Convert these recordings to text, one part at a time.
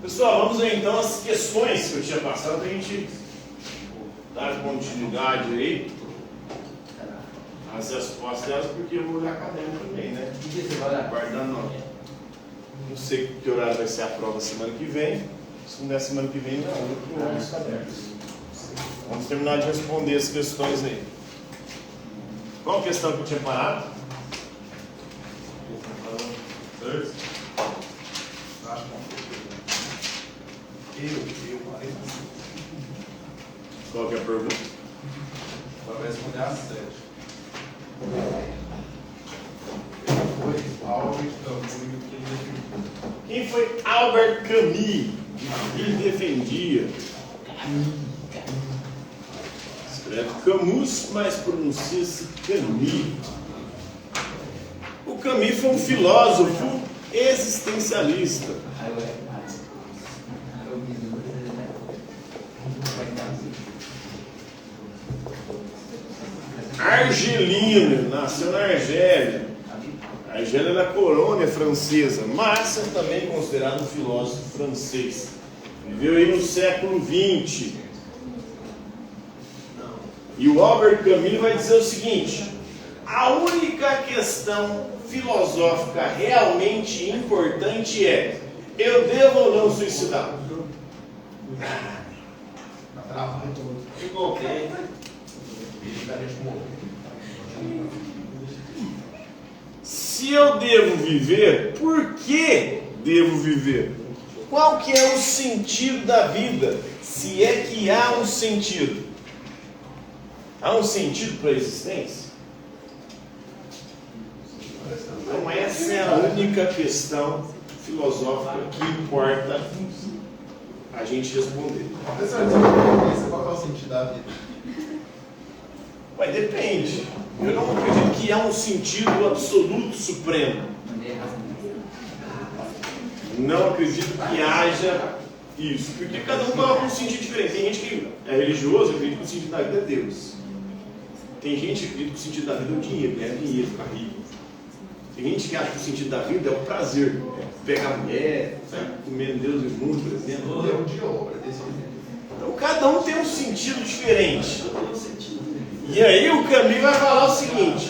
Pessoal, vamos ver então as questões que eu tinha passado para a gente dar continuidade aí às respostas delas, porque eu vou olhar a caderno também, né? Que dia você vai olhar? Guardando nota. Não sei que horário vai ser a prova semana que vem. Se não der semana que vem, não. Eu olho os cadernos. Vamos terminar de responder as questões aí. Qual a questão que eu tinha parado? Eu parei assim. Qual que é a pergunta? Agora vai responder às 7. Foi Albert Camus que ele defendeu. Quem foi Albert Camus? Que ele defendia? Escreve Camus, mas pronuncia-se Camus. O Camus foi um filósofo existencialista. Argelino, nasceu na Argélia. A Argélia era colônia francesa, mas é também considerado um filósofo francês. Viveu aí no século XX. E o Albert Camus vai dizer o seguinte: a única questão filosófica realmente importante é: eu devo ou não suicidar? Ficou ok. Se eu devo viver, por que devo viver? Qual que é o sentido da vida? Se é que há um sentido. Há um sentido para a existência? Então essa é a única questão filosófica que importa a gente responder. Professor, qual é o sentido da vida? Mas depende. Eu não acredito que há um sentido absoluto supremo. Não acredito que haja isso. Porque cada um coloca um sentido diferente. Tem gente que é religioso e acredita que o sentido da vida é Deus. Tem gente que acredita que o sentido da vida é o dinheiro, ganhar dinheiro, ficar rico. Tem gente que acha que o sentido da vida é o prazer. Pegar mulher, comer Deus e o mundo, por exemplo. É um de obra desse jeito. Então cada um tem um sentido diferente. E aí o Camus vai falar o seguinte: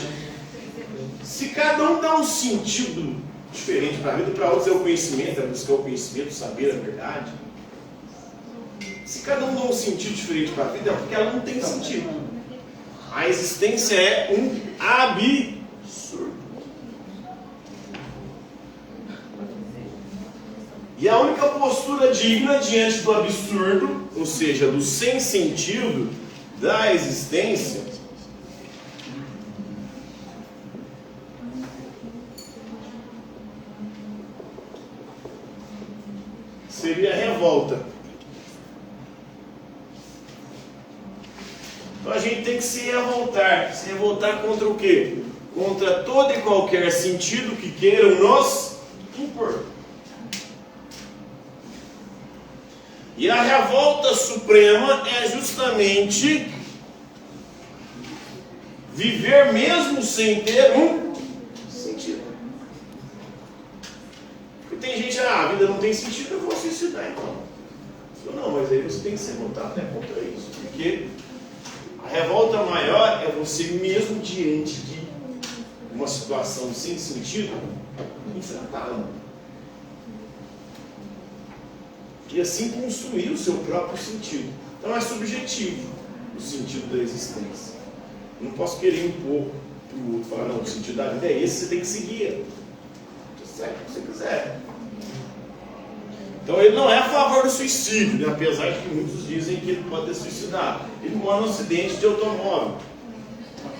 se cada um dá um sentido diferente para a vida, para outros é o conhecimento, é buscar o conhecimento, o saber, a verdade. Se cada um dá um sentido diferente para a vida, é porque ela não tem sentido. A existência é um absurdo. E a única postura digna diante do absurdo, ou seja, do sem sentido da existência, seria a revolta. Então a gente tem que se revoltar. Se revoltar contra o quê? Contra todo e qualquer sentido que queiram nos impor. E a revolta suprema é justamente viver mesmo sem ter um sentido. Porque tem gente, a vida não tem sentido, eu vou suicidar então. Eu não, mas aí você tem que se revoltar até contra isso. Porque a revolta maior é você mesmo diante de uma situação sem sentido, enfrentá-la. E assim construir o seu próprio sentido. Então é subjetivo o sentido da existência. Eu não posso querer impor para o outro, falar, não, o sentido da vida é esse, você tem que seguir. Você segue o que você quiser. Então ele não é a favor do suicídio, né? Apesar de que muitos dizem que ele pode ter suicidado. Ele mora num acidente de automóvel.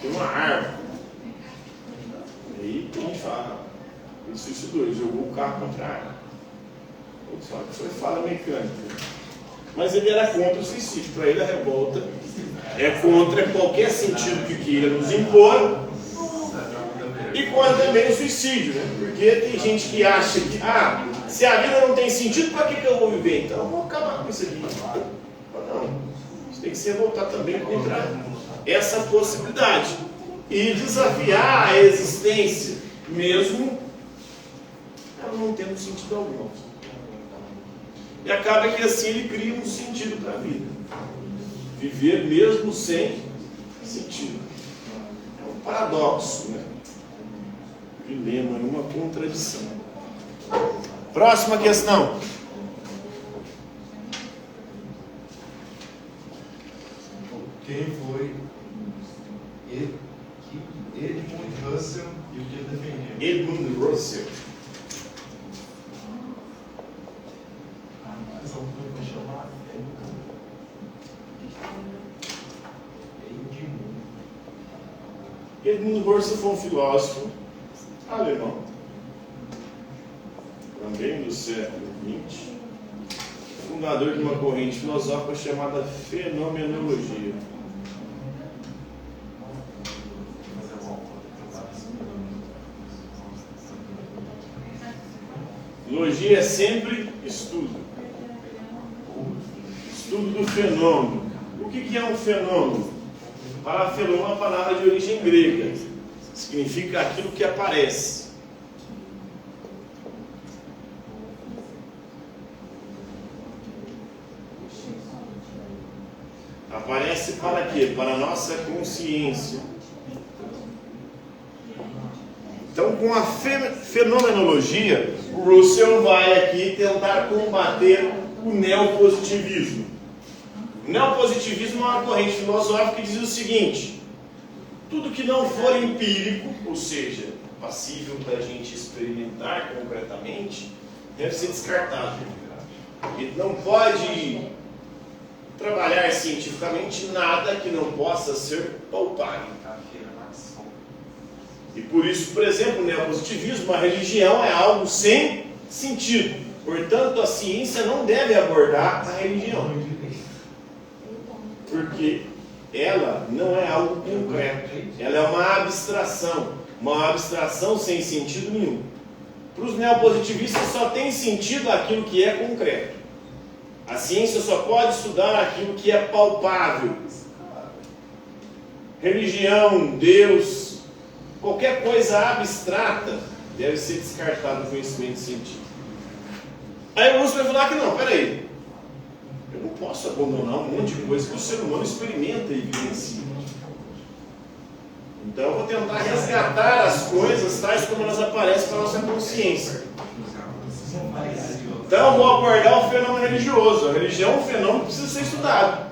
Tem uma arma. E aí tem gente que fala, ele suicidou, ele jogou o carro contra a arma. Outros falam que foi falha mecânica. Mas ele era contra o suicídio. Para ele a revolta é contra qualquer sentido que queira nos impor e contra também o suicídio, né? Porque tem gente que acha que se a vida não tem sentido, para que eu vou viver? Então eu vou acabar com isso aqui. Não, você tem que se revoltar também contra essa possibilidade e desafiar a existência, mesmo ela não tendo sentido algum. E acaba que assim ele cria um sentido para a vida. Viver mesmo sem sentido. É um paradoxo, né? Um dilema, uma contradição. Próxima questão. Quem foi Edmund Russell e o que ele defendia? Edmund Russell. Essa altura foi chamada Edmund Russell foi um filósofo alemão, também do século XX, fundador de uma corrente filosófica chamada fenomenologia. Logia é sempre estudo. Estudo do fenômeno. O que é um fenômeno? Parafelon é uma palavra de origem grega. Significa aquilo que aparece. Aparece para quê? Para a nossa consciência. Então, com a fenomenologia, o Russell vai aqui tentar combater o neopositivismo. O neopositivismo é uma corrente filosófica que diz o seguinte: tudo que não for empírico, ou seja, passível da gente experimentar concretamente, deve ser descartado. Ele não pode trabalhar cientificamente nada que não possa ser palpável. E por isso, por exemplo, o neopositivismo, a religião é algo sem sentido. Portanto, a ciência não deve abordar a religião. Porque ela não é algo concreto. Ela é uma abstração sem sentido nenhum. Para os neopositivistas só tem sentido aquilo que é concreto. A ciência só pode estudar aquilo que é palpável. Religião, Deus, qualquer coisa abstrata deve ser descartada do conhecimento científico. Aí o Russell vai falar que não, peraí, eu não posso abandonar um monte de coisa que o ser humano experimenta e vivencia. Então eu vou tentar resgatar as coisas tais como elas aparecem para a nossa consciência. Então eu vou abordar o fenômeno religioso. A religião é um fenômeno que precisa ser estudado.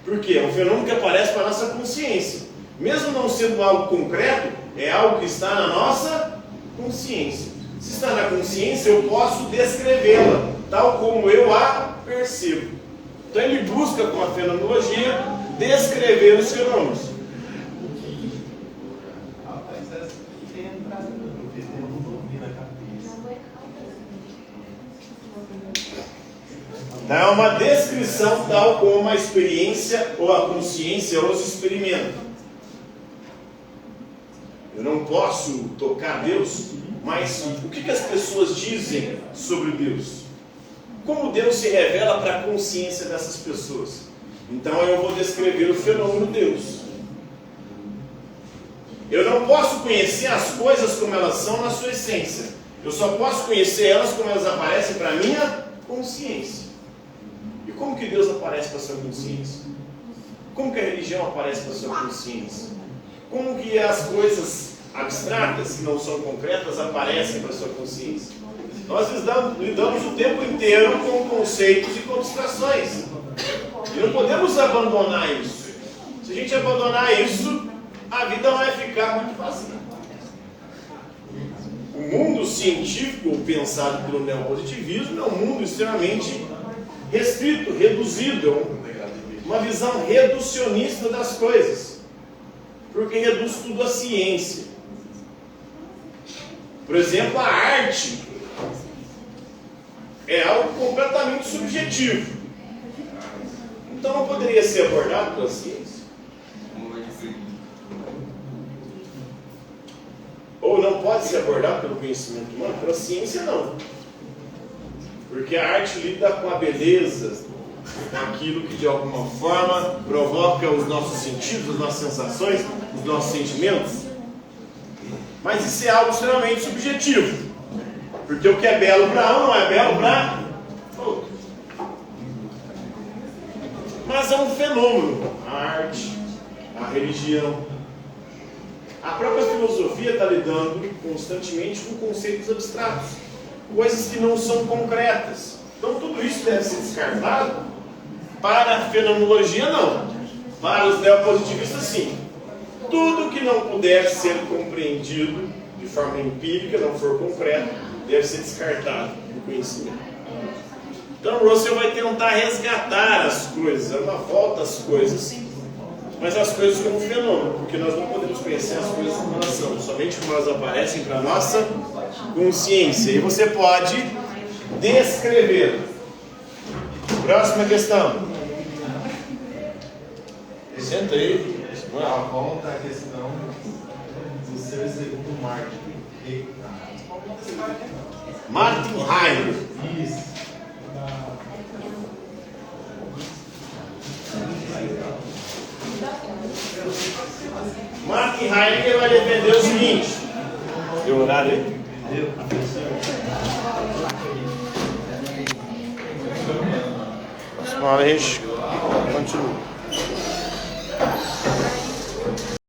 Por quê? É um fenômeno que aparece para a nossa consciência. Mesmo não sendo algo concreto, é algo que está na nossa consciência. Se está na consciência, eu posso descrevê-la, tal como eu a percebo. Então ele busca, com a fenomenologia, descrever os fenômenos. Então é uma descrição tal como a experiência ou a consciência os experimenta. Eu não posso tocar Deus, mas o que as pessoas dizem sobre Deus? Como Deus se revela para a consciência dessas pessoas? Então eu vou descrever o fenômeno Deus. Eu não posso conhecer as coisas como elas são na sua essência. Eu só posso conhecer elas como elas aparecem para a minha consciência. E como que Deus aparece para a sua consciência? Como que a religião aparece para a sua consciência? Como que as coisas abstratas, que não são concretas, aparecem para a sua consciência? Nós lidamos o tempo inteiro com conceitos e com abstrações. E não podemos abandonar isso. Se a gente abandonar isso, a vida vai ficar muito vazia. O mundo científico pensado pelo neopositivismo é um mundo extremamente restrito, reduzido, uma visão reducionista das coisas, porque reduz tudo à ciência. Por exemplo, a arte é algo completamente subjetivo. Então não poderia ser abordado pela ciência. Ou não pode ser abordado pelo conhecimento humano, pela ciência não. Porque a arte lida com a beleza, com aquilo que de alguma forma provoca os nossos sentidos, as nossas sensações, os nossos sentimentos. Mas isso é algo extremamente subjetivo. Porque o que é belo para um não é belo para outro. fenômeno, a arte, a religião. A própria filosofia está lidando constantemente com conceitos abstratos, coisas que não são concretas. Então tudo isso deve ser descartado. Para a fenomenologia, não. Para os neopositivistas, sim. Tudo que não puder ser compreendido de forma empírica, não for concreto, deve ser descartado do conhecimento. Então Russell vai tentar resgatar as coisas, dar uma volta às coisas, mas as coisas como fenômeno, porque nós não podemos conhecer as coisas como elas são, somente como elas aparecem para a nossa consciência. E você pode descrever. Próxima questão. Senta aí. A volta à questão do ser segundo Martin Heidegger. Isso. Martin Heidegger vai defender o seguinte. Deu horário aí? Deu. Próxima hora a gente continua.